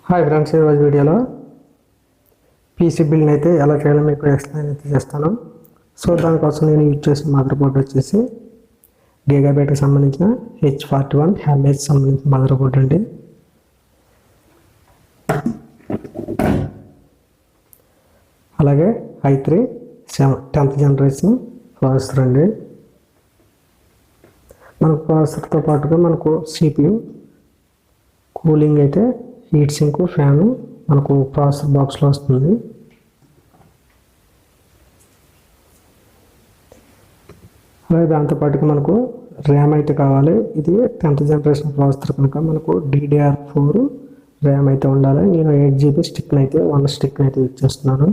Hi friends, ఈరోజు వీడియోలో PC బిల్డ్ని అయితే ఎలా చేయాలో మీకు ఎక్స్ప్లెయిన్ అయితే చేస్తాను. సో దానికోసం నేను యూజ్ చేసిన మదర్ బోర్డ్ వచ్చేసి గీగాబైట్కి సంబంధించిన H41 హ్యామేజ్ సంబంధించిన మదర్ బోర్డ్ అండి. అలాగే i3 10th జనరేషన్ ప్రాసెసర్ అండి. మనకు ప్రాసెసర్తో పాటుగా మనకు CPU, కూలింగ్ అయితే హీట్ సింక్, ఫ్యాను మనకు ప్రాసెసర్ బాక్స్లో వస్తుంది. అలాగే దాంతోపాటుగా మనకు ర్యామ్ అయితే కావాలి. ఇది 10th జనరేషన్ ప్రాసెసర్ కనుక మనకు DDR4 ర్యామ్ అయితే ఉండాలి. నేను 8GB స్టిక్ని అయితే 1 స్టిక్ని అయితే యూజ్ చేస్తున్నాను.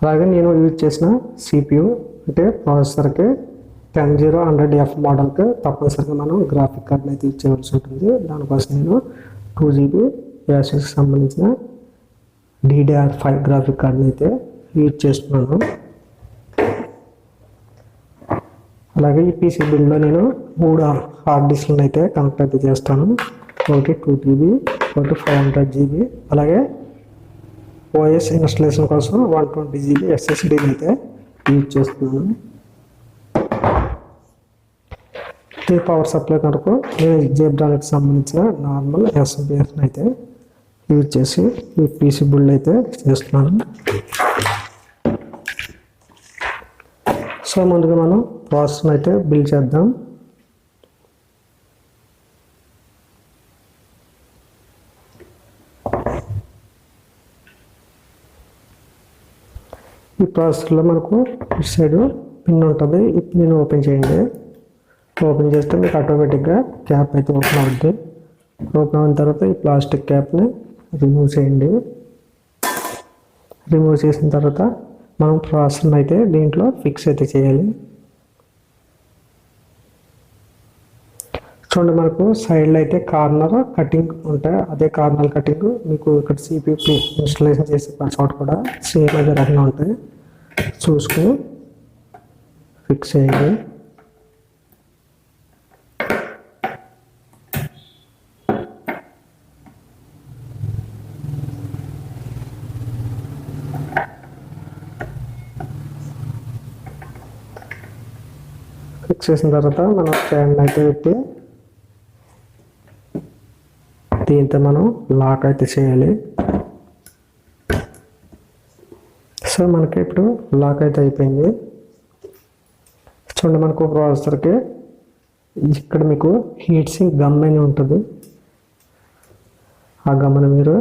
అలాగే నేను యూజ్ చేసిన CPU అంటే ప్రాసెసర్కి 10100F మోడల్కి తప్పనిసరిగా మనం గ్రాఫిక్ కార్డ్ని అయితే యూజ్ చేయవలసి ఉంటుంది. దానికోసం నేను 2GB యాసిస్కి సంబంధించిన DDR5 గ్రాఫిక్ కార్డ్ని అయితే యూజ్ చేస్తున్నాను. అలాగే ఈ పీసీ బిల్డ్లో నేను 3 హార్డ్ డిస్క్లను అయితే కనెక్ట్ అయితే చేస్తాను. ఒకటి 2GB, ఒకటి 500GB. అలాగే OS ఇన్స్టాలేషన్ కోసం 120GB SSDని అయితే యూజ్ చేస్తున్నాను. ఈ పవర్ సప్లై కనుక నేను జేబ్రాకి సంబంధించిన నార్మల్ SBFని అయితే యూజ్ చేసి ఈ పీసీ బిల్డ్ అయితే చేస్తున్నాను. సో ముందుగా మనం ప్రాసెస్ని అయితే బిల్డ్ చేద్దాం. ఈ ప్రాసెసర్లో మనకు ఇటు సైడ్ పిన్ ఉంటుంది. ఈ పిన్ ఓపెన్ చేయండి. ఓపెన్ చేస్తే మీకు ఆటోమేటిక్గా క్యాప్ అయితే ఓపెన్ అవుతుంది. ఓపెన్ అయిన తర్వాత ఈ ప్లాస్టిక్ క్యాప్ని రిమూవ్ చేయండి. రిమూవ్ చేసిన తర్వాత మనం ప్రాసెస్ని అయితే దీంట్లో ఫిక్స్ అయితే చేయాలి. చూడండి, మనకు సైడ్లో అయితే కార్నర్ కటింగ్ ఉంటాయి. అదే కార్నర్ కటింగ్ మీకు ఇక్కడ CPU ఇన్స్టాలేషన్ చేసే చోట కూడా సేమ్ అదే రకంగా ఉంటాయి. చూసుకుని ఫిక్స్ చేయండి. ఫిక్స్ చేసిన తర్వాత మనం ఫ్యాన్ అయితే పెట్టి దీంతో మనం లాక్ అయితే చేయాలి. సో మనకి ఇప్పుడు లాక్ అయితే అయిపోయింది. చూడండి, మనకు ప్రాసెసర్కి ఇక్కడ మీకు హీట్ సింక్ గమ్ అని ఉంటుంది. ఆ గమ్ని మీరు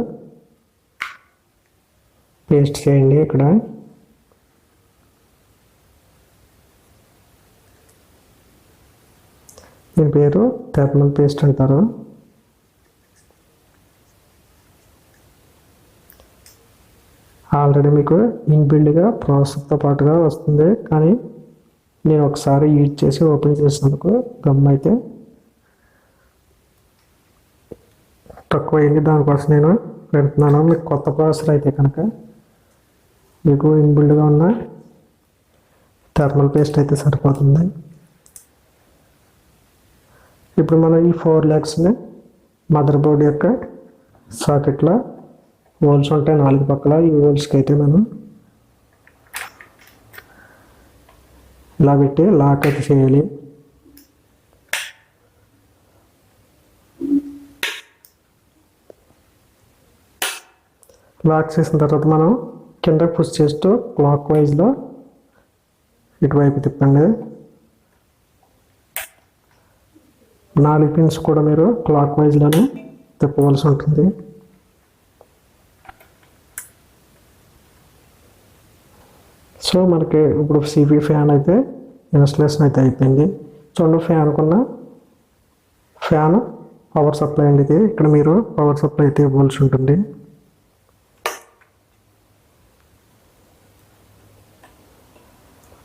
పేస్ట్ చేయండి. ఇక్కడ దీని పేరు థర్మల్ పేస్ట్ అంటారు. ఆల్రెడీ మీకు ఇన్బిల్డ్గా ప్రాసెసర్తో పాటుగా వస్తుంది, కానీ నేను ఒకసారి యూజ్ చేసి ఓపెన్ చేసినందుకు గమ్ అయితే తక్కువైంది. దానికోసం నేను పెడుతున్నాను. మీకు కొత్త ప్రాసెసర్ అయితే కనుక మీకు ఇన్బిల్డ్గా ఉన్న థర్మల్ పేస్ట్ అయితే సరిపోతుంది. ఇప్పుడు మనం ఈ 4 లెగ్స్ని మదర్ బోర్డ్ యొక్క సాకెట్లో హోల్స్ ఉంటాయి 4 పక్కల. ఈ హోల్స్కి అయితే మనం ఇలా పెట్టి లాక్ అయితే చేయాలి. లాక్ చేసిన తర్వాత మనం కింద పుష్ చేస్తూ క్లాక్ వైజ్లో ఇటువైపు తిప్పండి. 4 పిన్స్ కూడా మీరు క్లాక్ వైజ్లోనే తిప్పవలసి ఉంటుంది. సో మనకి ఇప్పుడు CPU ఫ్యాన్ అయితే ఇన్స్టాలేషన్ అయితే అయిపోయింది. చూడండి, ఫ్యాన్ పవర్ సప్లై అండి. ఇది ఇక్కడ మీరు పవర్ సప్లై అయితే ఇవ్వాల్సి ఉంటుంది.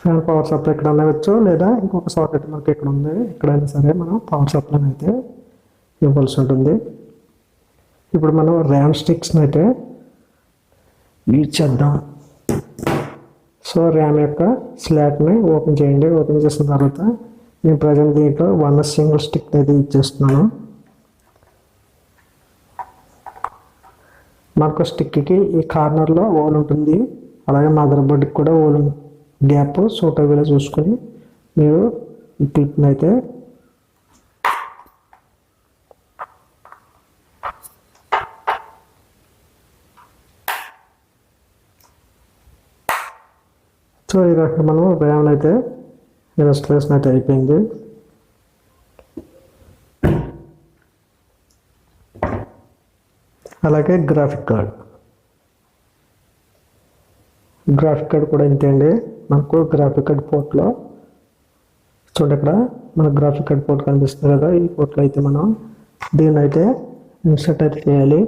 ఫ్యాన్ పవర్ సప్లై ఇక్కడ ఉండవచ్చు, లేదా ఇంకొక సాకెట్ మనకి ఇక్కడ ఉంది. ఎక్కడైనా సరే మనం పవర్ సప్లైని అయితే ఇవ్వాల్సి ఉంటుంది. ఇప్పుడు మనం ర్యామ్ స్టిక్స్ని అయితే యూజ్ చేద్దాం. సో ర్యామ్ యొక్క స్లాట్ని ఓపెన్ చేయండి. ఓపెన్ చేసిన తర్వాత నేను ప్రజెంట్ దీంట్లో 1 సింగిల్ స్టిక్ అయితే ఇచ్చేస్తున్నాను. మనకు స్టిక్కి ఈ కార్నర్లో హోల్ ఉంటుంది, అలాగే మదర్ బోర్డ్కి కూడా హోల్ గ్యాప్ సూటబుల్గా చూసుకొని మీరు ఈ క్లిప్ని అయితే సో ఈ రకంగా మనం వ్యాయామం అయితే ఇన్స్టలేషన్ అయితే అయిపోయింది. అలాగే గ్రాఫిక్ కార్డ్ కూడా ఇంతే అండి. మనకు గ్రాఫిక్ కార్డ్ పోర్ట్లో చూడండి, ఇక్కడ మన గ్రాఫిక్ కార్డ్ పోర్ట్ కనిపిస్తుంది కదా, ఈ పోర్ట్లో అయితే మనం దీన్ని అయితే ఇన్సర్ట్ అయితే చేయాలి.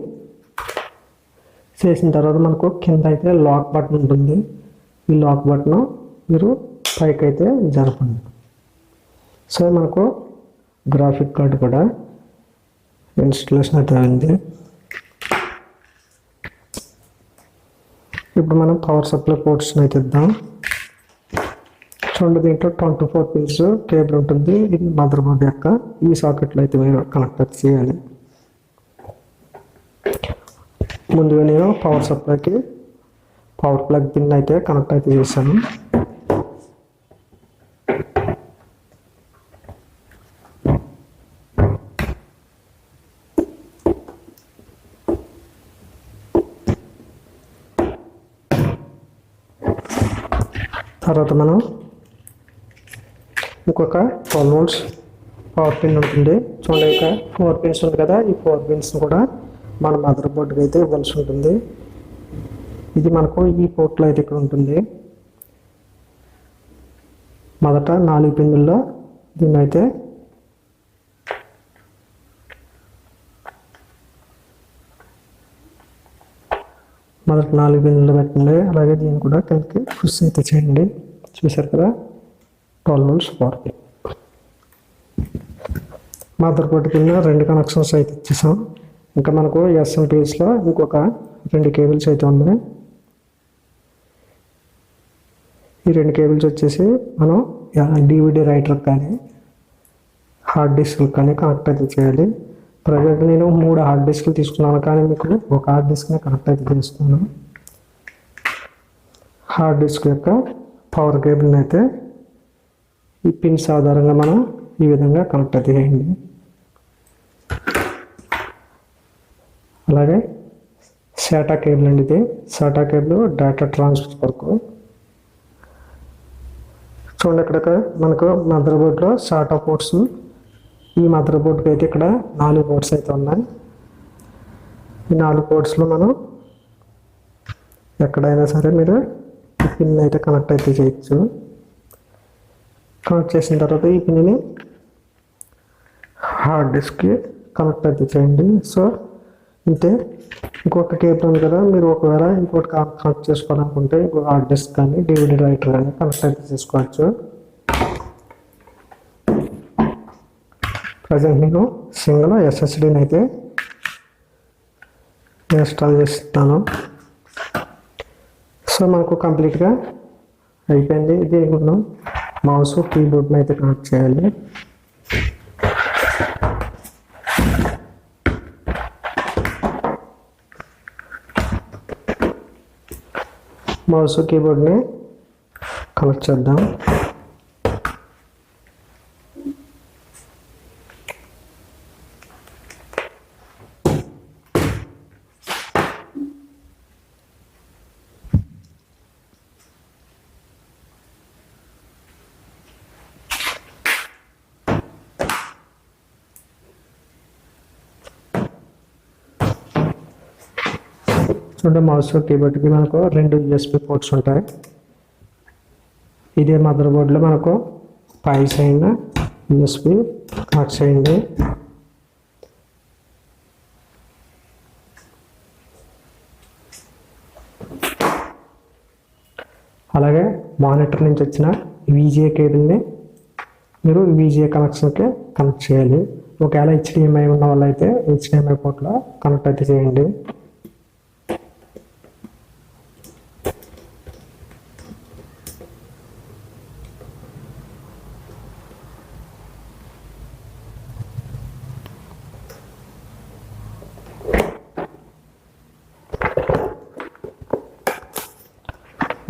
చేసిన తర్వాత మనకు కింద అయితే లాక్ బటన్ ఉంటుంది. ఈ లాక్ బటన్ మీరు పైకి అయితే జరపండి. సో మనకు గ్రాఫిక్ కార్డ్ కూడా ఇన్స్టలేషన్ అయితే అయింది. ఇప్పుడు మనం పవర్ సప్లై పోర్ట్స్ని అయితే ఇద్దాం. చూడండి, దీంట్లో 24 పిన్స్ కేబుల్ ఉంటుంది. ఇది మదర్ బోర్డ్ యొక్క ఈ సాకెట్లో అయితే మీరు కనెక్ట్ చేయాలి. ముందుగా నేను పవర్ సప్లైకి పవర్ ప్లగ్ పిన్ అయితే కనెక్ట్ అయితే చేశాను. తర్వాత మనం ఇంకొక 12 volts పవర్ పిన్ ఉంటుంది. చూడండి, ఇంకా 4 పిన్స్ ఉంది కదా, ఈ 4 పిన్స్ కూడా మన మదర్ బోర్డ్కి అయితే ఇవ్వాల్సి ఉంటుంది. ఇది మనకు ఈ పోర్ట్లో అయితే ఇక్కడ ఉంటుంది. మొదట 4 పిన్నుల్లో దీన్ని అయితే మొదట 4 పిన్నుల్లో పెట్టండి. అలాగే దీన్ని కూడా కిందకి పుష్ అయితే చేయండి. చూసారు కదా, 12 volts power pin. Mother board కింద 2 కనెక్షన్స్ అయితే ఇచ్చేసాం. ఇంకా మనకు SMPSలో ఇంకొక 2 కేబుల్స్ అయితే ఉన్నాయి. ఈ 2 కేబుల్స్ వచ్చేసి మనం DVD రైటర్ కానీ హార్డ్ డిస్క్ కానీ కనెక్ట్ అయితే చేయాలి. ప్రజెంట్ నేను 3 హార్డ్ డిస్క్లు తీసుకున్నాను, కానీ మీకు ఒక హార్డ్ డిస్క్ని కనెక్ట్ అయితే చేస్తున్నాను. హార్డ్ డిస్క్ యొక్క పవర్ కేబుల్ని అయితే ఈ పిన్స్ ఆధారంగా మనం ఈ విధంగా కనెక్ట్ అయితే చేయండి. అలాగే SATA కేబుల్ అండి, ఇది SATA కేబుల్ డేటా ట్రాన్స్ఫర్ వరకు. చూడండి, ఇక్కడ మనకు మదర్ బోర్డ్లో SATA పోర్ట్స్, ఈ మదర్ బోర్డ్కి అయితే ఇక్కడ 4 పోర్ట్స్ అయితే ఉన్నాయి. ఈ 4 పోర్ట్స్లో మనం ఎక్కడైనా సరే మీరు ఈ పిన్ అయితే కనెక్ట్ అయితే చేయొచ్చు. కనెక్ట్ చేసిన తర్వాత ఈ పిన్ని హార్డ్ డిస్క్కి కనెక్ట్ అయితే చేయండి. సో ఇంతే. ఇంకొక కేబుల్ ఉంది కదా, మీరు ఒకవేళ ఇంకోటి కనెక్ట్ చేసుకోవాలనుకుంటే ఇంకొక హార్డ్ డిస్క్ కానీ DVD రైటర్ కానీ కనెక్ట్ అయితే చేసుకోవచ్చు. ప్రజెంట్ నేను సింగిల్ SSDని అయితే ఇన్స్టాల్ చేస్తాను. సో మనకు కంప్లీట్గా అయిపోయింది. ఇది మనం మౌస్ కీబోర్డ్ని అయితే కనెక్ట్ చేయాలి. మౌస్ కీబోర్డ్ని కనెక్ట్ చేద్దాం. చూడండి, మౌస్ కీబోర్డ్కి మనకు 2 USB పోర్ట్స్ ఉంటాయి. ఇదే మదర్ బోర్డ్లో మనకు పైస్ అయిన USB కనెక్ట్ చేయండి. అలాగే మానిటర్ నుంచి వచ్చిన VGA కేబుల్ని మీరు VGA కనెక్షన్కి కనెక్ట్ చేయాలి. ఒకవేళ HDMI ఉన్న వాళ్ళు అయితే HDMI పోర్ట్లో కనెక్ట్ అయితే చేయండి.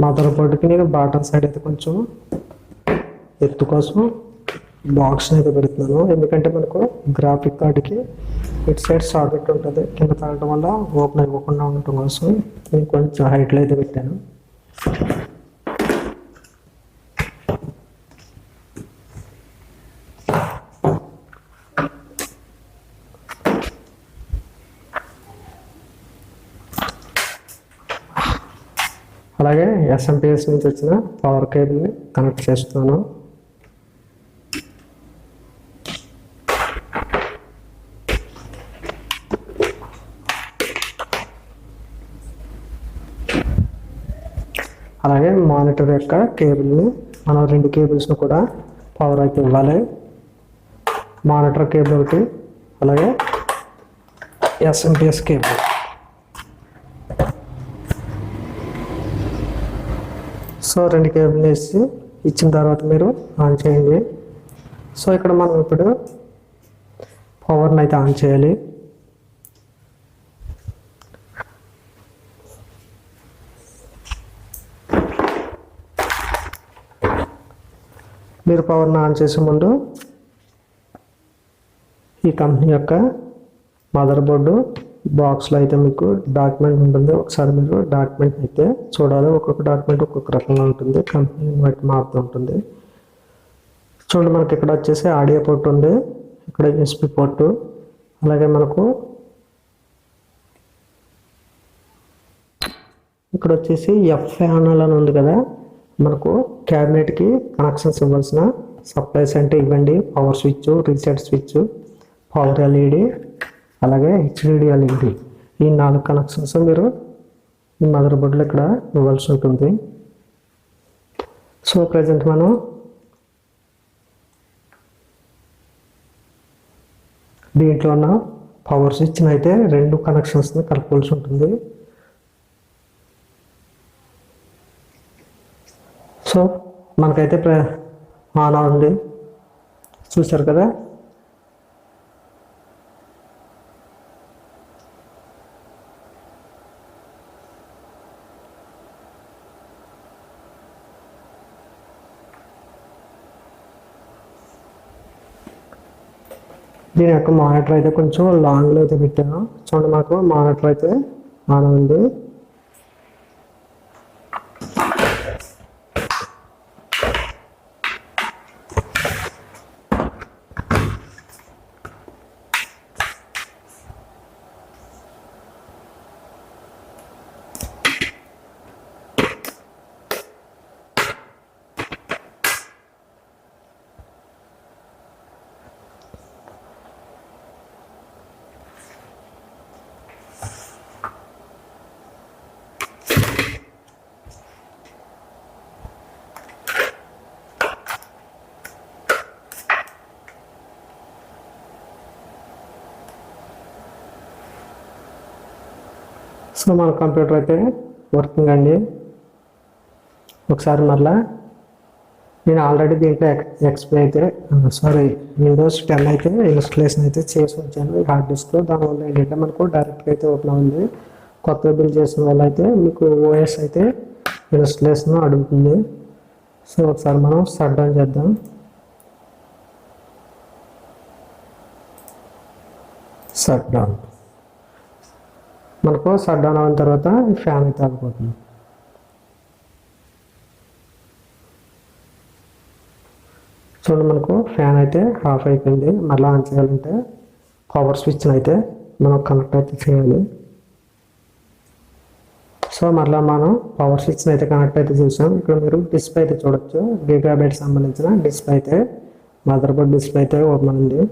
మదర్ బోర్డుకి నేను బాటమ్ సైడ్ అయితే కొంచెం ఎత్తు కోసం బాక్స్ని అయితే పెడుతున్నాను. ఎందుకంటే మనకు గ్రాఫిక్ కార్డుకి ఇటు సైడ్ సాకెట్ ఉంటుంది, కింద తాగడం వల్ల ఓపెన్ అయిపోకుండా ఉండటం కోసం నేను కొంచెం హైట్లో అయితే పెట్టాను. అలాగే ఎస్ఎంపిఎస్ నుంచి వచ్చిన పవర్ కేబుల్ని కనెక్ట్ చేస్తున్నాను. అలాగే మానిటర్ యొక్క కేబుల్ని మనం 2 కేబుల్స్ని కూడా పవర్ అయితే ఇవ్వాలి. మానిటర్ కేబుల్ ఒకటి, అలాగే ఎస్ఎంపిఎస్ కేబుల్. సో 2 కేబుల్ వేసి ఇచ్చిన తర్వాత మీరు ఆన్ చేయండి. సో ఇక్కడ మనం ఇప్పుడు పవర్ని అయితే ఆన్ చేయాలి. మీరు పవర్ని ఆన్ చేసే ముందు ఈ కంపెనీ యొక్క మదర్ బోర్డు బాక్స్లో అయితే మీకు డాక్యుమెంట్ ఉంటుంది. ఒకసారి మీరు డాక్యుమెంట్ అయితే చూడాలి. ఒక్కొక్క డాక్యుమెంట్ ఒక్కొక్క రకంగా ఉంటుంది, కంపెనీని బట్టి మారుతూ ఉంటుంది. చూడండి, మనకి ఇక్కడ వచ్చేసి ఆడియో పోర్ట్ ఉంది, ఇక్కడ యూఎస్బి పోర్టు, అలాగే మనకు ఇక్కడ వచ్చేసి ఎఫ్ ప్యానల్ అని ఉంది కదా, మనకు క్యాబినెట్కి కనెక్షన్స్ ఇవ్వాల్సిన సప్లైస్ అంటే ఇవ్వండి. Power switch, reset switch, power LED, అలాగే హెచ్డిడి ఎల్ఈడి, ఈ 4 కనెక్షన్స్ మీరు ఈ మదర్ బోర్డులో ఇక్కడ ఇవ్వాల్సి ఉంటుంది. సో ప్రజెంట్ మనం దీంట్లో ఉన్న పవర్ స్విచ్ని అయితే 2 కనెక్షన్స్ని కలపాల్సి ఉంటుంది. సో మనకైతే ఆన్ ఉంది, చూసారు కదా. దీని యొక్క మానిటర్ అయితే కొంచెం లాంగ్లో అయితే పెట్టాను. చూడండి, మాకు మానిటర్ అయితే ఆన్ ఉంది. సో మన కంప్యూటర్ అయితే వర్కింగ్ అండి. ఒకసారి మళ్ళా నేను ఆల్రెడీ దీంట్లో ఎక్స్ప్లెయిన్ అయితే విండోస్ 10 అయితే ఇన్స్టలేషన్ అయితే చేసి ఉంచాను ఈ హార్డ్ డిస్క్లో. దానివల్ల ఏంటంటే మనకు డైరెక్ట్గా అయితే ఓపెన్ అవుతుంది. కొత్త బిల్ చేసిన వల్ల అయితే మీకు ఓఎస్ అయితే ఇన్స్టలేషన్ అడుగుతుంది. సో ఒకసారి మనం షట్ డౌన్ చేద్దాం. షట్ డౌన్, మనకు షట్ డౌన్ అయిన తర్వాత ఫ్యాన్ అయితే ఆగిపోతుంది. చూడండి, మనకు ఫ్యాన్ అయితే ఆఫ్ అయిపోయింది. మళ్ళీ ఆన్ చేయాలంటే పవర్ స్విచ్ని అయితే మనం కనెక్ట్ అయితే చేయాలి. సో మళ్ళీ మనం పవర్ స్విచ్ని అయితే కనెక్ట్ అయితే చూసాం. ఇక్కడ మీరు డిస్ప్లే అయితే చూడొచ్చు, గిగాబైట్ సంబంధించిన డిస్ప్లే అయితే మదర్ బోర్డ్ డిస్ప్లే అయితే ఓపెన్ అయింది.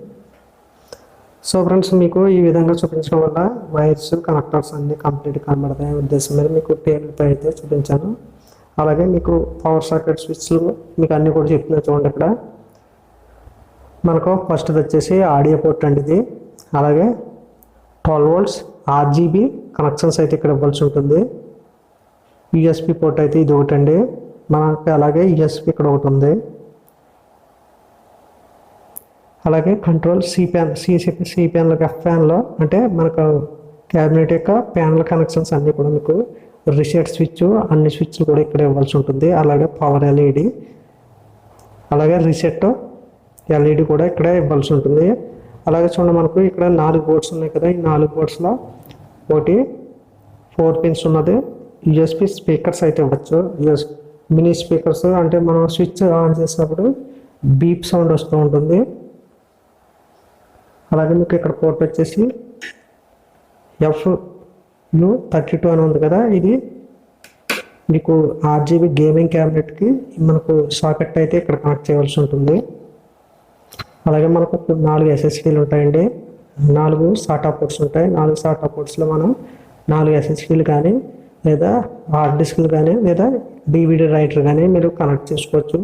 సో ఫ్రెండ్స్, మీకు ఈ విధంగా చూపించడం వల్ల వైర్స్ కనెక్టర్స్ అన్నీ కంప్లీట్ కనబడతాయి ఉద్దేశం మీద మీకు టేబుల్పై అయితే చూపించాను. అలాగే మీకు పవర్ సాకెట్ స్విచ్లు మీకు అన్నీ కూడా చెప్తున్నాను. చూడండి, ఇక్కడ మనకు ఫస్ట్ వచ్చేసి ఆడియో పోర్ట్ అండి ఇది. అలాగే 12 volts RGB కనెక్షన్స్ అయితే ఇక్కడ ఇవ్వాల్సి ఉంటుంది. యూఎస్బి పోర్ట్ అయితే ఇది ఒకటి అండి మనకి. అలాగే యూఎస్బి ఇక్కడ ఒకటి ఉంది. అలాగే కంట్రోల్ సిపిఎన్లో ఎఫ్ ఫ్యాన్లో అంటే మనకు క్యాబినెట్ యొక్క ప్యానల్ కనెక్షన్స్ అన్నీ కూడా మీకు రీసెట్ స్విచ్ అన్ని స్విచ్లు కూడా ఇక్కడ ఇవ్వాల్సి ఉంటుంది. అలాగే పవర్ ఎల్ఈడి, అలాగే రీసెట్ ఎల్ఈడి కూడా ఇక్కడ ఇవ్వాల్సి ఉంటుంది. అలాగే చూడండి మనకు ఇక్కడ 4 బోర్డ్స్ ఉన్నాయి కదా, ఈ 4 బోర్డ్స్లో ఒకటి 4 పిన్స్ ఉన్నది. యూఎస్బి స్పీకర్స్ అయితే ఇవ్వచ్చు. మినీ స్పీకర్స్ అంటే మనం స్విచ్ ఆన్ చేసినప్పుడు బీప్ సౌండ్ వస్తూ ఉంటుంది. అలాగే మీకు ఇక్కడ పోర్ట్ వచ్చేసి FU32 అని ఉంది కదా, ఇది మీకు RGB గేమింగ్ క్యాబినెట్కి మనకు సాకెట్ అయితే ఇక్కడ కనెక్ట్ చేయవలసి ఉంటుంది. అలాగే మనకు 4 SSDలు ఉంటాయండి, 4 SATA పోర్ట్స్ ఉంటాయి. 4 SATA పోర్ట్స్లో మనం 4 SSDలు కానీ లేదా హార్డ్ డిస్క్లు కానీ లేదా DVD రైటర్ కానీ మీరు కనెక్ట్ చేసుకోవచ్చు.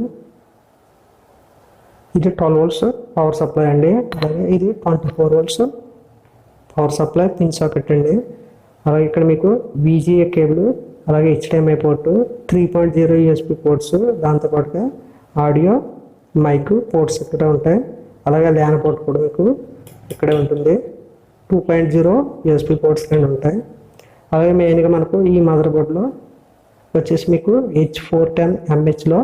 ఇది 12 volts పవర్ సప్లై అండి. అలాగే ఇది 24 volts power supply pin socket అండి. అలాగే ఇక్కడ మీకు VGA కేబుల్, అలాగే HDMI పోర్టు, 3.0 USB పోర్ట్స్, దాంతోపాటుగా ఆడియో మైక్ పోర్ట్స్ ఇక్కడ ఉంటాయి. అలాగే LAN పోర్ట్ కూడా మీకు ఇక్కడే ఉంటుంది. 2.0 USB పోర్ట్స్ రెండు ఉంటాయి. అలాగే మెయిన్గా మనకు ఈ మదర్ బోర్డ్లో వచ్చేసి మీకు H410 MHలో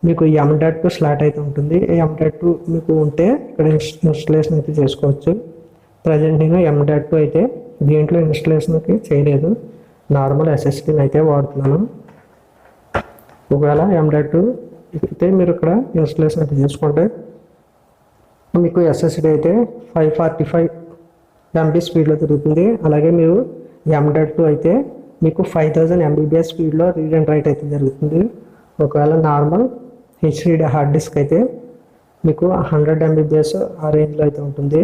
మీకు M.2 స్లాట్ అయితే ఉంటుంది. M.2 మీకు ఉంటే ఇక్కడ ఇన్స్టలేషన్ అయితే చేసుకోవచ్చు. ప్రజెంట్ నేను M.2 అయితే దీంట్లో ఇన్స్టలేషన్కి చేయలేదు, నార్మల్ SSDని అయితే వాడుతున్నాను. ఒకవేళ M.2 అయితే మీరు ఇక్కడ ఇన్స్టలేషన్ అయితే చేసుకుంటే మీకు SSD అయితే 545 MB స్పీడ్లో తిరుగుతుంది. అలాగే మీరు M.2 అయితే మీకు 5000 MBPS స్పీడ్లో రీడ్ అండ్ రైట్ అయితే జరుగుతుంది. ఒకవేళ నార్మల్ HDD హార్డ్ డిస్క్ అయితే మీకు 100 MBPS ఆ రేంజ్లో అయితే ఉంటుంది.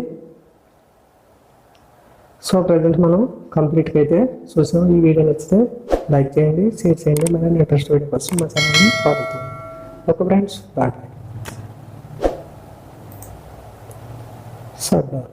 సో ప్రజెంట్ మనం కంప్లీట్గా అయితే చూసాం. ఈ వీడియో నచ్చితే లైక్ చేయండి, షేర్ చేయండి, మళ్ళీ ఇంట్రెస్ట్ వీడియో కోసం మా ఛానల్ని ఫాలో చేయండి. Okay friends, bye. సర్దార్.